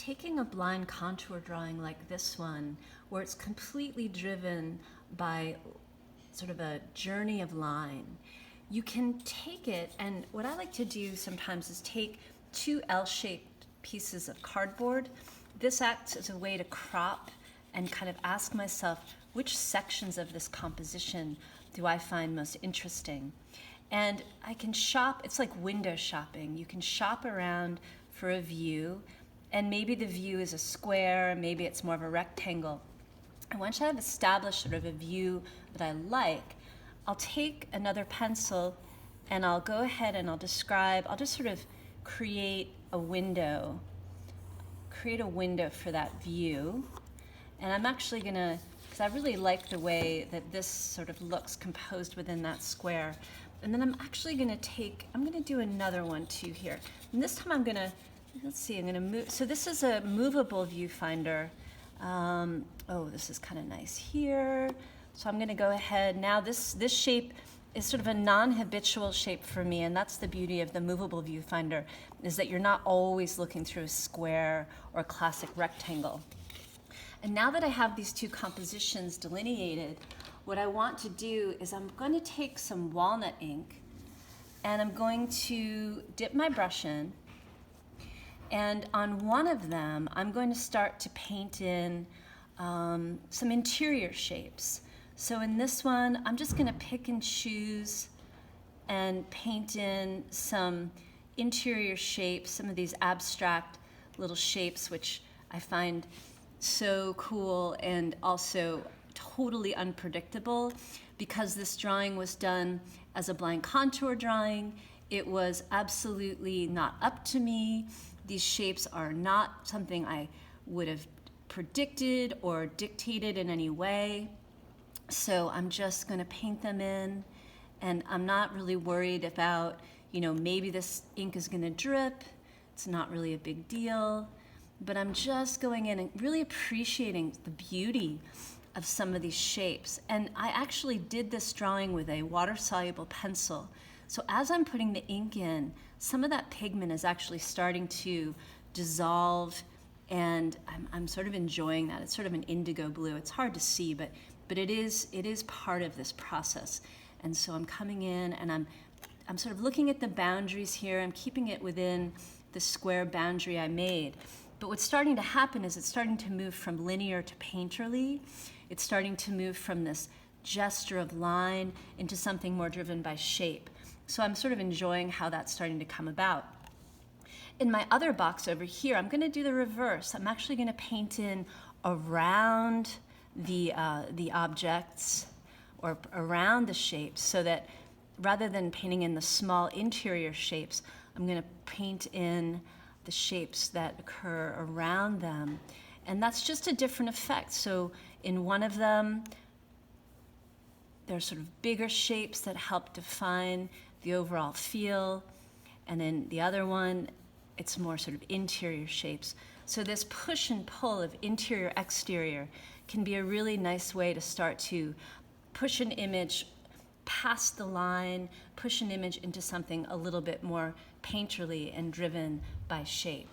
taking a blind contour drawing like this one, where it's completely driven by sort of a journey of line, you can take it, and what I like to do sometimes is take two L-shaped pieces of cardboard. This acts as a way to crop and kind of ask myself, which sections of this composition do I find most interesting? And I can shop, it's like window shopping. You can shop around for a view, and maybe the view is a square, maybe it's more of a rectangle. And once I have established sort of a view that I like, I'll take another pencil and I'll go ahead and I'll just sort of create a window for that view. And I'm actually gonna, because I really like the way that this sort of looks composed within that square. And then I'm actually gonna do another one too here. And this time I'm gonna move, so this is a movable viewfinder. Oh, this is kind of nice here. So I'm gonna go ahead, now this shape is sort of a non-habitual shape for me, and that's the beauty of the movable viewfinder, is that you're not always looking through a square or a classic rectangle. And now that I have these two compositions delineated, what I want to do is I'm going to take some walnut ink and I'm going to dip my brush in, and on one of them I'm going to start to paint in some interior shapes. So in this one, I'm just going to pick and choose and paint in some interior shapes, some of these abstract little shapes, which I find so cool and also totally unpredictable. Because this drawing was done as a blind contour drawing, it was absolutely not up to me. These shapes are not something I would have predicted or dictated in any way. So I'm just going to paint them in, and I'm not really worried about, maybe this ink is going to drip. It's not really a big deal, but I'm just going in and really appreciating the beauty of some of these shapes. And I actually did this drawing with a water-soluble pencil. So as I'm putting the ink in, some of that pigment is actually starting to dissolve, and I'm sort of enjoying that. It's sort of an indigo blue. It's hard to see, but it is part of this process. And so I'm coming in and I'm sort of looking at the boundaries here. I'm keeping it within the square boundary I made. But what's starting to happen is it's starting to move from linear to painterly. It's starting to move from this gesture of line into something more driven by shape. So I'm sort of enjoying how that's starting to come about. In my other box over here, I'm going to do the reverse. I'm actually going to paint in around the objects or around the shapes, so that rather than painting in the small interior shapes, I'm going to paint in the shapes that occur around them. And that's just a different effect. So in one of them, there's sort of bigger shapes that help define the overall feel. And in the other one, it's more sort of interior shapes. So this push and pull of interior exterior can be a really nice way to start to push an image past the line, push an image into something a little bit more painterly and driven by shape.